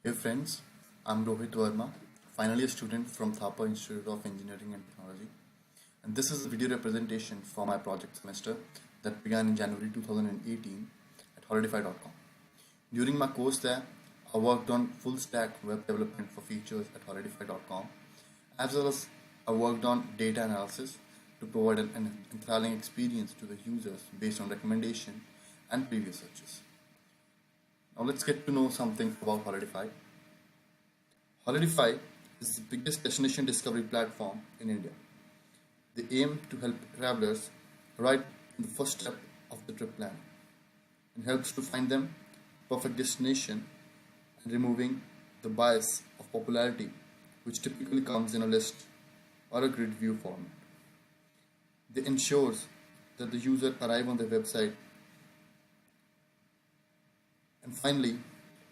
Hey friends, I'm Rohit Verma, finally a student from Thapar Institute of Engineering and Technology, and this is a video representation for my project semester that began in January 2018 at Holidify.com. During my course there, I worked on full stack web development for features at Holidify.com, as well as I worked on data analysis to provide an enthralling experience to the users based on recommendation and previous searches. Now let's get to know something about Holidify. Holidify is the biggest destination discovery platform in India. They aim to help travelers right in the first step of the trip planning and helps to find them perfect destination and removing the bias of popularity which typically comes in a list or a grid view format. They ensures that the user arrive on their website and finally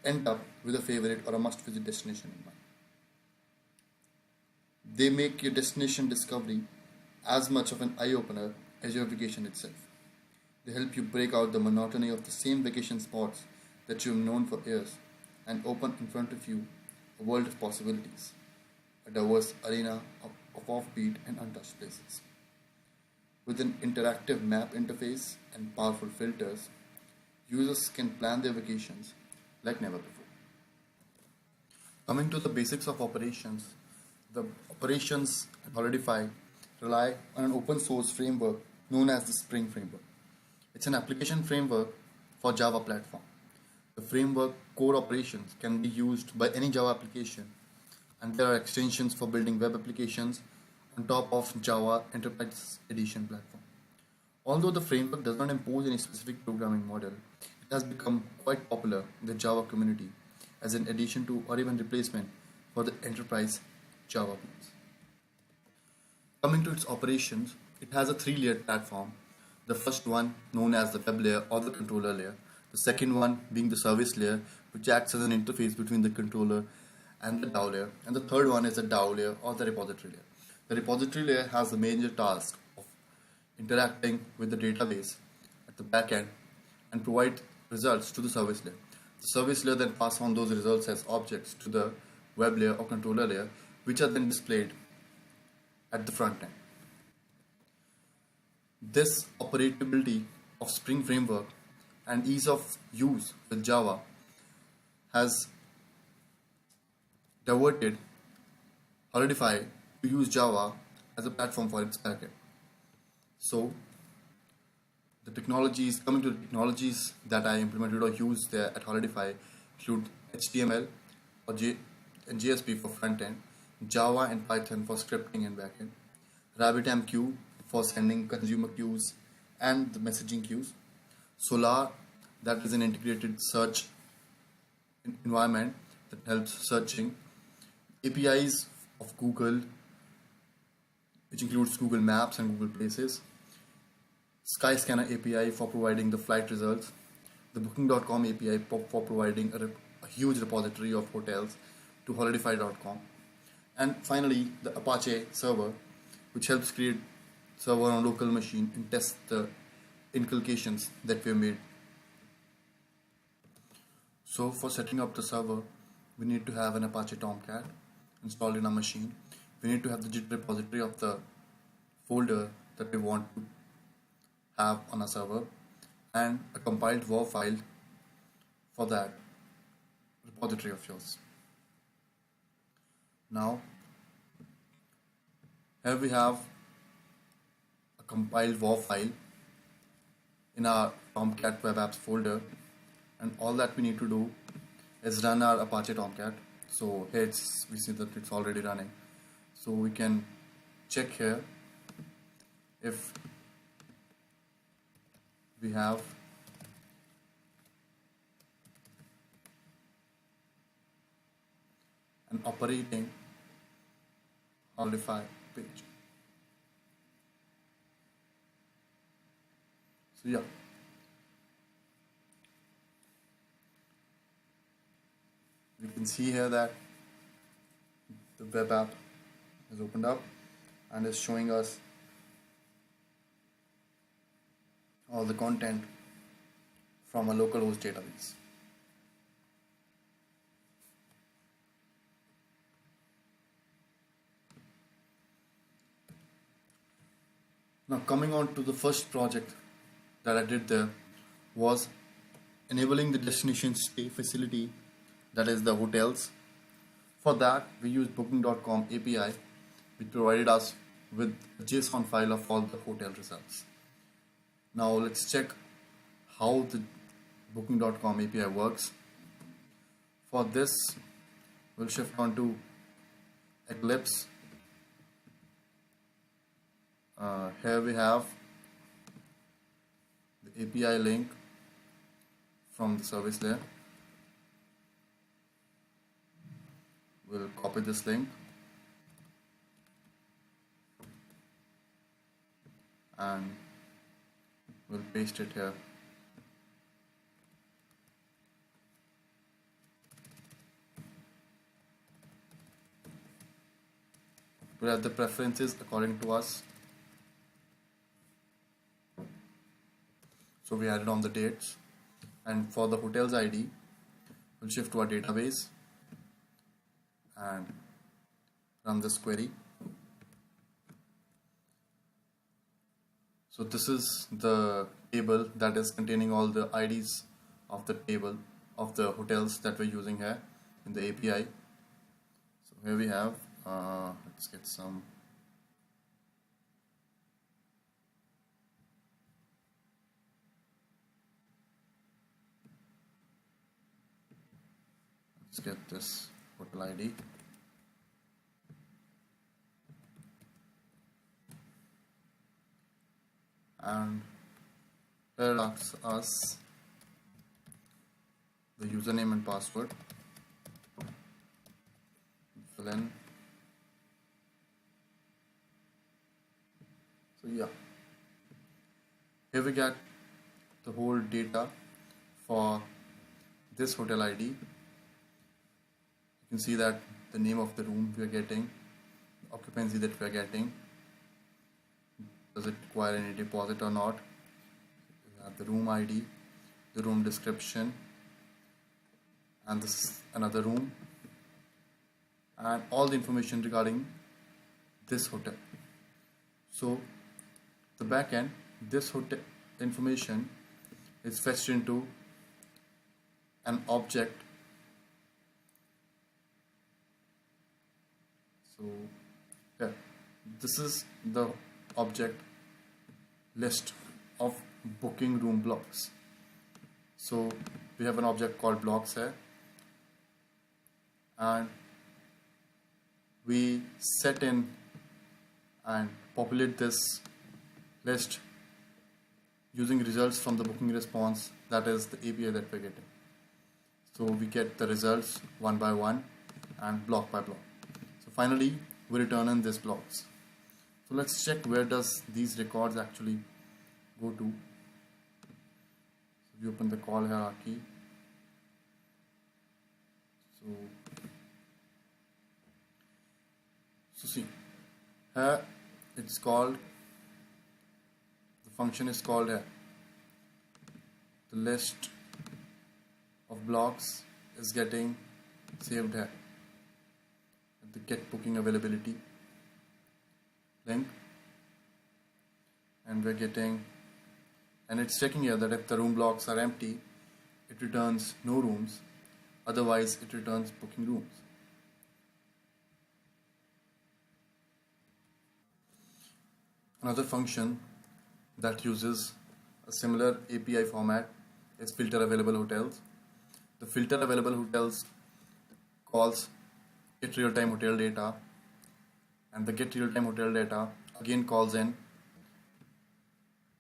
end up with a favorite or a must visit destination in mind. They make your destination discovery as much of an eye opener as your vacation itself. They help you break out the monotony of the same vacation spots that you've known for years and open in front of you a world of possibilities, a diverse arena of offbeat and untouched places. With an interactive map interface and powerful filters, users can plan their vacations like never before. Coming to the basics of operations, the operations at Holidify rely on an open source framework known as the Spring Framework. It's an application framework for Java platform. The framework core operations can be used by any Java application, and there are extensions for building web applications on top of Java Enterprise Edition platform. Although the framework does not impose any specific programming model, it has become quite popular in the Java community as an addition to or even replacement for the enterprise Java plans. Coming to its operations, it has a three-layered platform. The first one known as the web layer or the controller layer. The second one being the service layer, which acts as an interface between the controller and the DAO layer. And the third one is the DAO layer or the repository layer. The repository layer has the major task of interacting with the database at the back end and provide results to the service layer. The service layer then passes on those results as objects to the web layer or controller layer, which are then displayed at the front end. This operability of Spring Framework and ease of use with Java has diverted Holidify to use Java as a platform for its backend. So, coming to the technologies that I implemented or used there at Holidify include HTML and JSP for front end, Java and Python for scripting and backend, RabbitMQ for sending consumer queues and the messaging queues, Solar, that is an integrated search environment that helps searching, APIs of Google, which includes Google Maps and Google Places, Skyscanner API for providing the flight results, the Booking.com API for providing a huge repository of hotels to Holidify.com, and finally the Apache server, which helps create server on local machine and test the inculcations that we have made. So for setting up the server, we need to have an Apache Tomcat installed in our machine. We need to have the Git repository of the folder that we want to have on a server and a compiled WAR file for that repository of yours. Now, here we have a compiled WAR file in our Tomcat Web Apps folder, and all that we need to do is run our Apache Tomcat. So here we see that it's already running. So we can check here if we have an operating Holidify page. So yeah, we can see here that the web app is opened up and is showing us all the content from a localhost database. Now coming on to the first project that I did there was enabling the destination stay facility, that is the hotels. For that we used booking.com API, which provided us with a JSON file of all the hotel results. Now let's check how the booking.com API works. For this we'll shift on to Eclipse. Here we have the API link from the service layer. We'll copy this link and we'll paste it here. We'll have the preferences according to us. So we added on the dates, and for the hotel's ID we'll shift to our database and run this query. So this is the table that is containing all the IDs of the table of the hotels that we're using here in the API. So here we have, let's get some. Let's get this hotel ID. And here it asks us the username and password. Fill in. So yeah, here we get the whole data for this hotel ID. You can see that the name of the room we are getting, the occupancy that we are getting, does it require any deposit or not, we have the room ID, the room description, and this is another room, and all the information regarding this hotel. So the backend, this hotel information is fetched into an object. So yeah, this is the object list of booking room blocks. So we have an object called blocks here, and we set in and populate this list using results from the booking response, that is the API that we're getting. So we get the results one by one and block by block. So finally we return in these blocks. So let's check where does these records actually go to. So we open the call hierarchy. So see, here it's called, the function is called here, the list of blocks is getting saved here at the get booking availability link, and we're getting, and it's checking here that if the room blocks are empty it returns no rooms, otherwise it returns booking rooms. Another function that uses a similar API format is filter available hotels. The filter available hotels calls get real time hotel data, and the get real time hotel data again calls in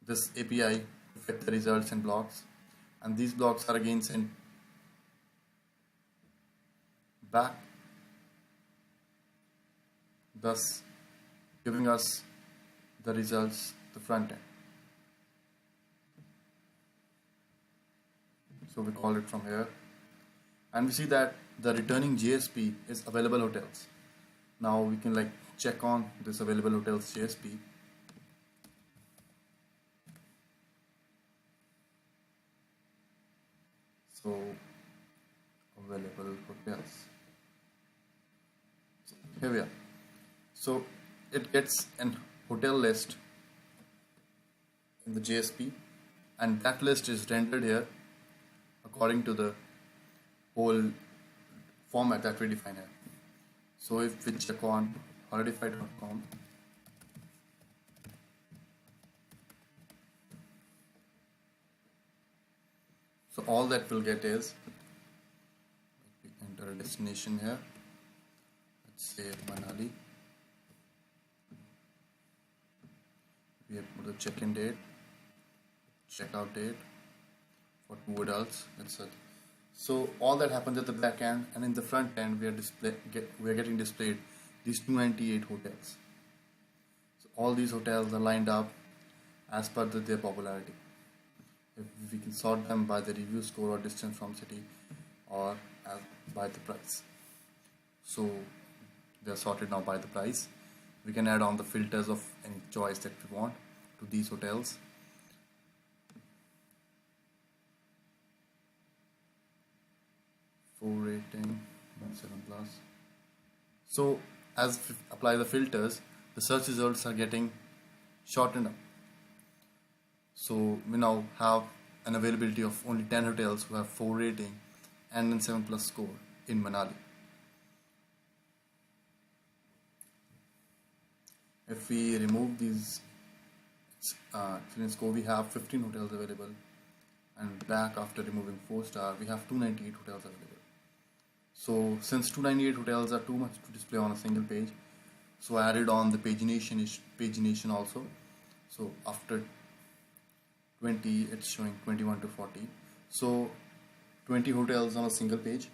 this API to get the results in blocks, and these blocks are again sent back, thus giving us the results, the front end. So we call it from here, and we see that the returning JSP is available hotels. Now we can like check on this available hotels JSP. So available hotels. So here we are. So it gets an hotel list in the JSP, and that list is rendered here according to the whole format that we define here. So if we check on holidify.com, so all that we'll get is, we enter a destination here, let's say Manali. We have put the check-in date, checkout date for 2 adults, that's it. So all that happens at the back end, and in the front end we are getting displayed these 298 hotels. So all these hotels are lined up as per their popularity. If we can sort them by the review score or distance from city, or by the price. So they are sorted now by the price. We can add on the filters of any choice that we want to these hotels. Rating 7+. So as we apply the filters, the search results are getting shortened up. So we now have an availability of only 10 hotels who have 4 rating and then 7+ score in Manali. If we remove these experience score, we have 15 hotels available, and back after removing 4-star, we have 298 hotels available. So since 298 hotels are too much to display on a single page, so I added on the pagination also. So after 20, it's showing 21 to 40. So 20 hotels on a single page.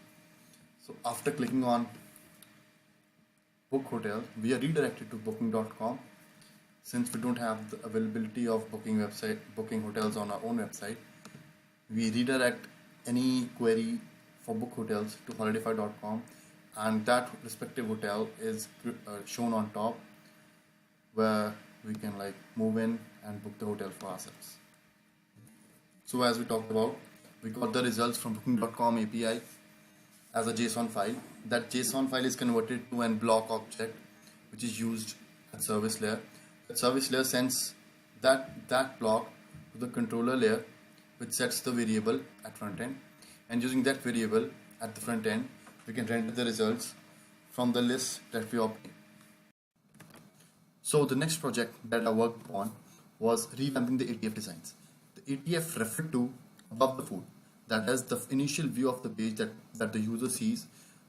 So after clicking on book hotel, we are redirected to booking.com. Since we don't have the availability of booking hotels on our own website, we redirect any query for book hotels to holidify.com, and that respective hotel is shown on top, where we can move in and book the hotel for ourselves. So as we talked about, we got the results from booking.com API as a JSON file. That JSON file is converted to an block object which is used at service layer. The service layer sends that block to the controller layer, which sets the variable at front end. And using that variable at the front end, we can render the results from the list that we obtain. So the next project that I worked on was revamping the ATF designs. The ATF referred to above the food, that is the initial view of the page that the user sees,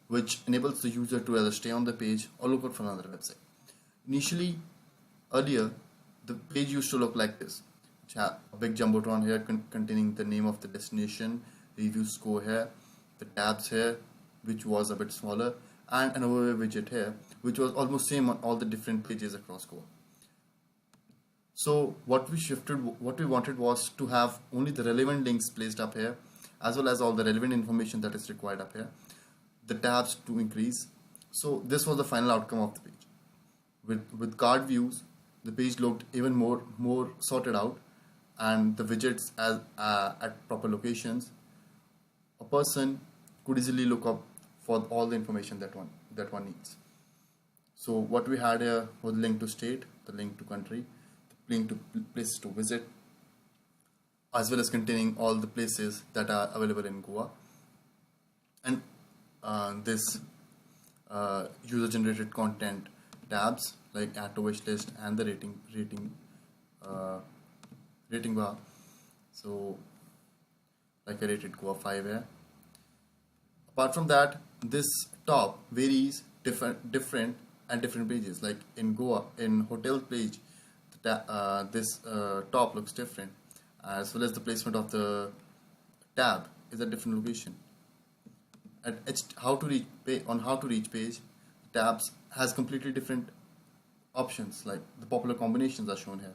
which enables the user to either stay on the page or look out for another website. Initially, earlier, the page used to look like this, which had a big jumbotron here containing the name of the destination, review score here, the tabs here, which was a bit smaller, and an overview widget here, which was almost same on all the different pages across Goa. So what we wanted was to have only the relevant links placed up here, as well as all the relevant information that is required up here, the tabs to increase. So this was the final outcome of the page. With card views, the page looked even more sorted out, and the widgets at proper locations. A person could easily look up for all the information that one needs. So what we had here was the link to state, the link to country, the link to places to visit, as well as containing all the places that are available in Goa, and this user generated content tabs like add to wish list and the rating bar. So like I rated Goa 5 here. Apart from that, this top varies different at different pages. Like in Goa, in hotel page, this top looks different, as well as the placement of the tab is a different location. At how to reach page, tabs has completely different options, like the popular combinations are shown here.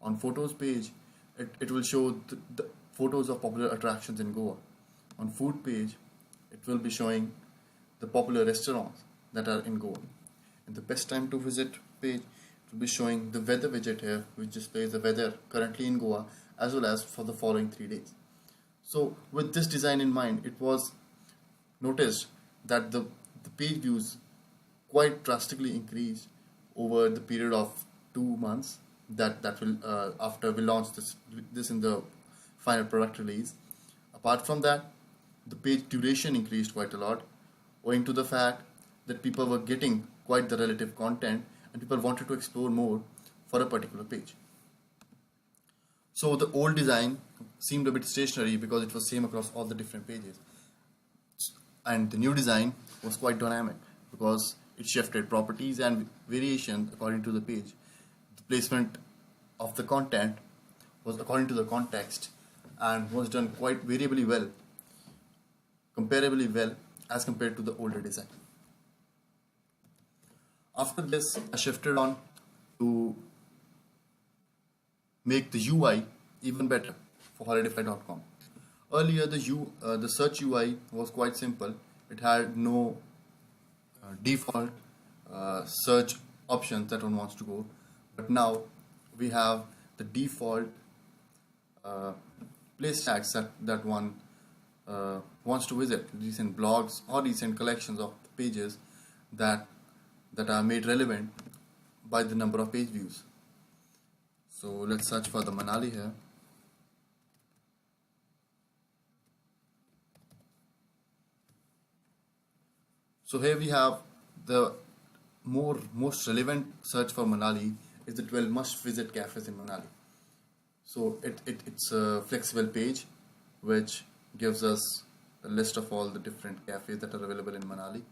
On photos page, it will show the photos of popular attractions in Goa. On food page, it will be showing the popular restaurants that are in Goa. In the best time to visit page, it will be showing the weather widget here, which displays the weather currently in Goa as well as for the following 3 days. So with this design in mind, it was noticed that the page views quite drastically increased over the period of 2 months, that will after we launch this in the final product release. Apart from that, the page duration increased quite a lot, owing to the fact that people were getting quite the relative content and people wanted to explore more for a particular page. So the old design seemed a bit stationary because it was same across all the different pages, and the new design was quite dynamic because it shifted properties and variation according to the page. The placement of the content was according to the context and was done quite variably well, comparably well as compared to the older design. After this, I shifted on to make the UI even better for Holidify.com. Earlier, the search UI was quite simple. It had no default search options that one wants to go, but now we have the default place tags that one wants to visit, recent blogs or recent collections of pages that are made relevant by the number of page views. So let's search for the Manali here. So here we have the most relevant search for Manali is the 12 must visit cafes in Manali. So it's a flexible page which gives us a list of all the different cafes that are available in Manali.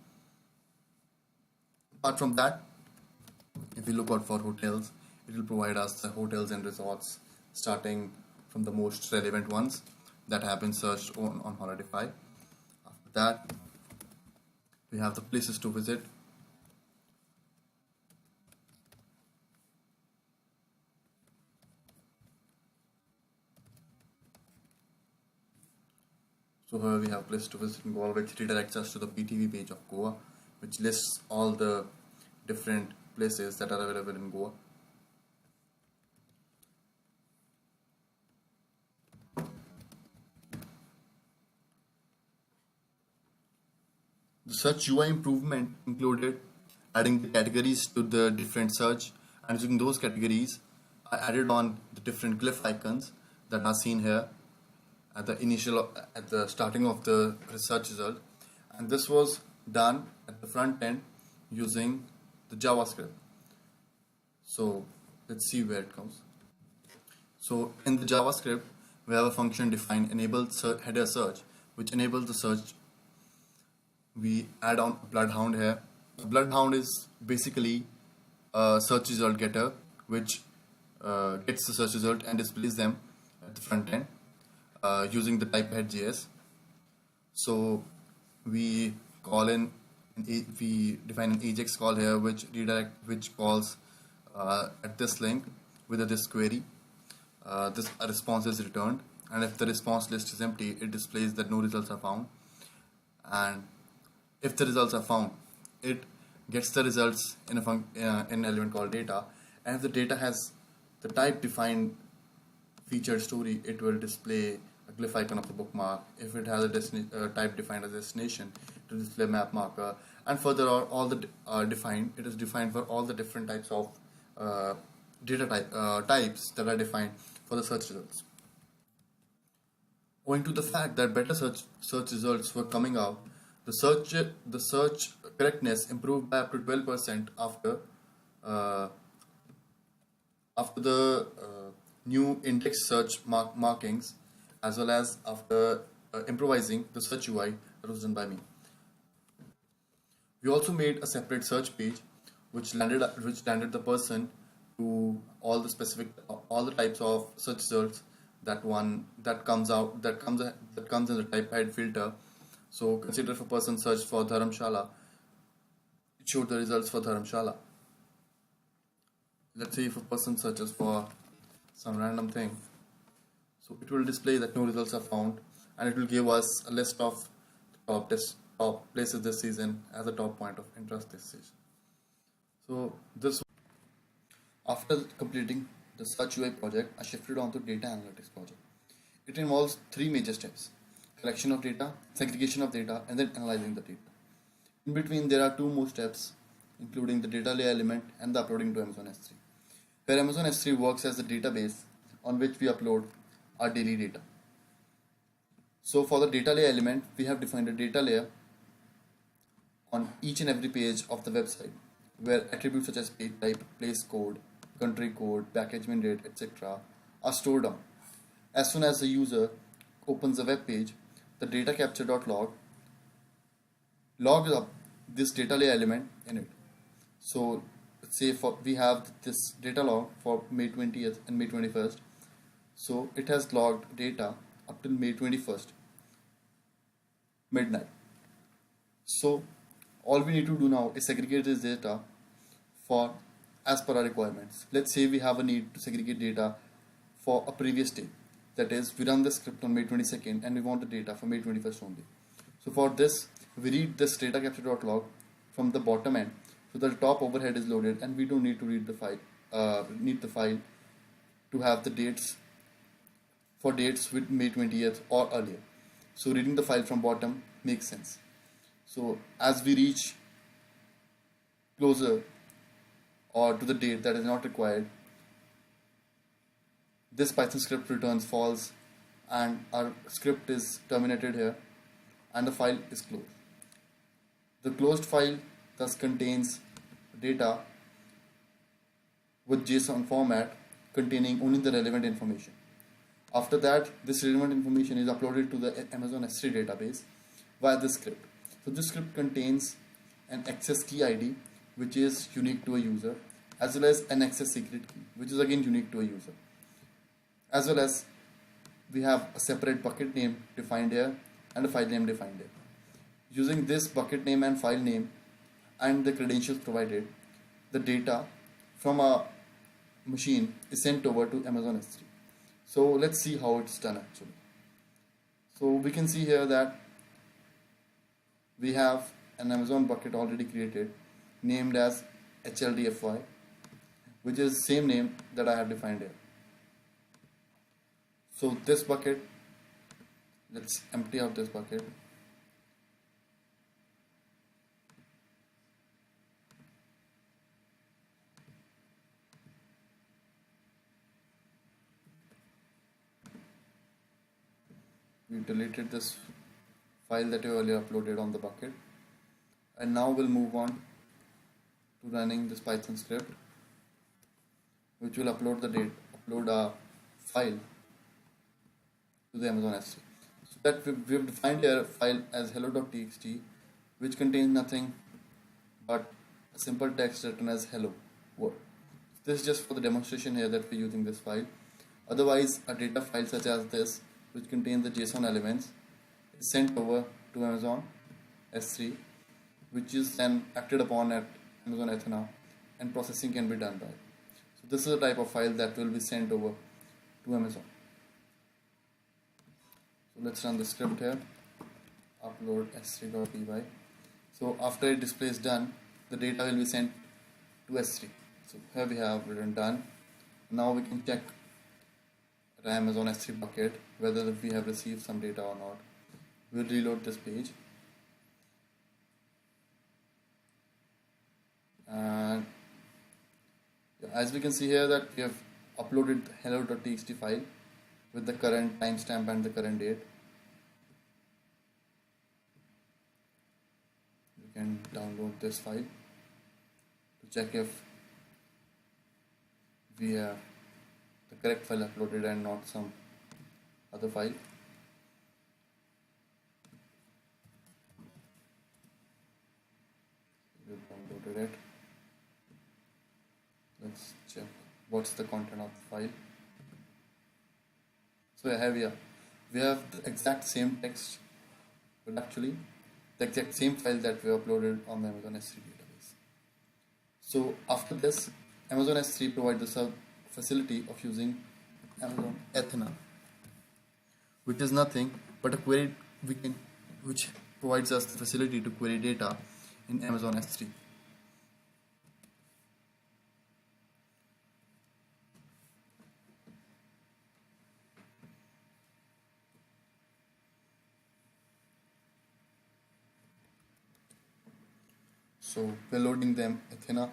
Apart from that, if we look out for hotels, it will provide us the hotels and resorts starting from the most relevant ones that have been searched on Holidify. After that, we have the places to visit. So here we have places to visit in Goa, which redirects us to the PTV page of Goa, which lists all the different places that are available in Goa. The search UI improvement included adding the categories to the different search, and using those categories, I added on the different glyph icons that are seen here at the starting of the search result, and this was done at the front end using the JavaScript. So let's see where it comes. So in the JavaScript, we have a function defined enable header search, which enables the search. We add on Bloodhound here. Bloodhound is basically a search result getter which gets the search result and displays them at the front end using the type head.js. So we define an Ajax call here which calls at this link with this query. This response is returned, and if the response list is empty, it displays that no results are found. And if the results are found, it gets the results in an element called data, and if the data has the type defined featured story, it will display a glyph icon of the bookmark. If it has a type defined as destination, it will display map marker, and further all the it is defined for all the different types of data types that are defined for the search results. Owing to the fact that better search results were coming out, the search correctness improved by up to 12% after the new index search markings, as well as after improvising the search UI that was done by me. We also made a separate search page which landed the person to all the types of search results that comes in the type head filter. So consider if a person searched for Dharamshala, it showed the results for Dharamshala. Let's say if a person searches for some random thing, so it will display that no results are found, and it will give us a list of top places this season as a top point of interest this season. So after completing the search UI project, I shifted on to data analytics project. It involves 3 major steps: collection of data, segregation of data, and then analyzing the data. In between, there are 2 more steps, including the data layer element and the uploading to Amazon S3. where Amazon S3 works as the database on which we upload our daily data. So for the data layer element, we have defined a data layer on each and every page of the website, where attributes such as page type, place code, country code, packagement date, etc. are stored down. As soon as the user opens the web page, the data capture.log logs up this data layer element in it. So let's say we have this data log for May 20th and May 21st. So it has logged data up till May 21st midnight. So all we need to do now is segregate this data for as per our requirements. Let's say we have a need to segregate data for a previous day. That is, we run the script on May 22nd and we want the data for May 21st only. So for this, we read this data capture.log from the bottom end. So the top overhead is loaded and we don't need to read the file, to have the dates for dates with May 20th or earlier. So reading the file from bottom makes sense. So as we reach closer or to the date that is not required, this Python script returns false and our script is terminated here and the file is closed. The closed file thus contains data with JSON format containing only the relevant information. After that, this relevant information is uploaded to the Amazon S3 database via this script. So this script contains an access key ID which is unique to a user, as well as an access secret key which is again unique to a user. As well as we have a separate bucket name defined here and a file name defined here. Using this bucket name and file name and the credentials provided, the data from a machine is sent over to Amazon S3. So let's see how it's done actually. So we can see here that we have an Amazon bucket already created named as HLDFY, which is same name that I have defined here. So this bucket, let's empty out this bucket. We deleted this file that we earlier uploaded on the bucket, and now we'll move on to running this Python script which will upload a file to the Amazon S3. So that we've defined here a file as hello.txt which contains nothing but a simple text written as hello word. This is just for the demonstration here that we're using this file. Otherwise, a data file such as this, which contains the JSON elements, is sent over to Amazon S3, which is then acted upon at Amazon Athena, and processing can be done by it. So this is a type of file that will be sent over to Amazon. So let's run the script here, upload s3.py. So after it displays done, the data will be sent to S3. So here we have written done. Now we can check the Amazon S3 bucket whether we have received some data or not. We'll reload this page, and as we can see here that we have uploaded the hello.txt file with the current timestamp and the current date. You can download this file to check if we have the correct file uploaded and not some other file. We've downloaded it. Let's check what's the content of the file. So here we have the exact same text, but actually the exact same file that we uploaded on the Amazon S3 database. So after this, Amazon S3 provides the facility of using Amazon Athena, which is nothing but a query which provides us the facility to query data in Amazon S3. So we're loading the Athena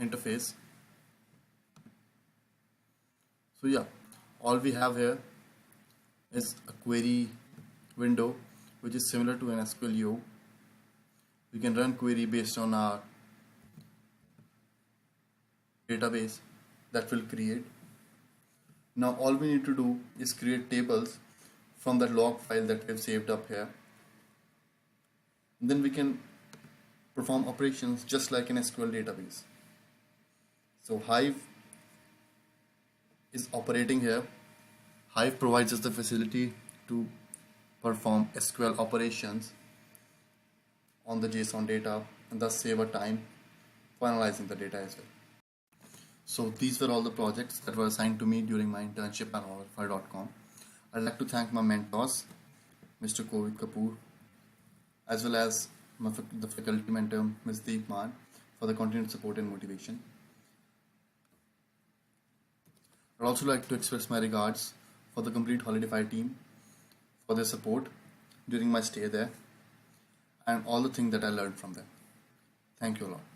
interface. So yeah, all we have here is a query window which is similar to an SQL. We can run query based on our database that will create. Now all we need to do is create tables from that log file that we have saved up here. And then we can perform operations just like an SQL database. So Hive is operating here. Hive provides us the facility to perform SQL operations on the JSON data and thus save our time for analyzing the data as well. So these were all the projects that were assigned to me during my internship at Holidify.com. I'd like to thank my mentors, Mr. Kovid Kapoor, as well as the faculty mentor, Ms. Deep Man, for the continued support and motivation. I'd also like to express my regards for the complete Holidify team for their support during my stay there and all the things that I learned from them. Thank you a lot.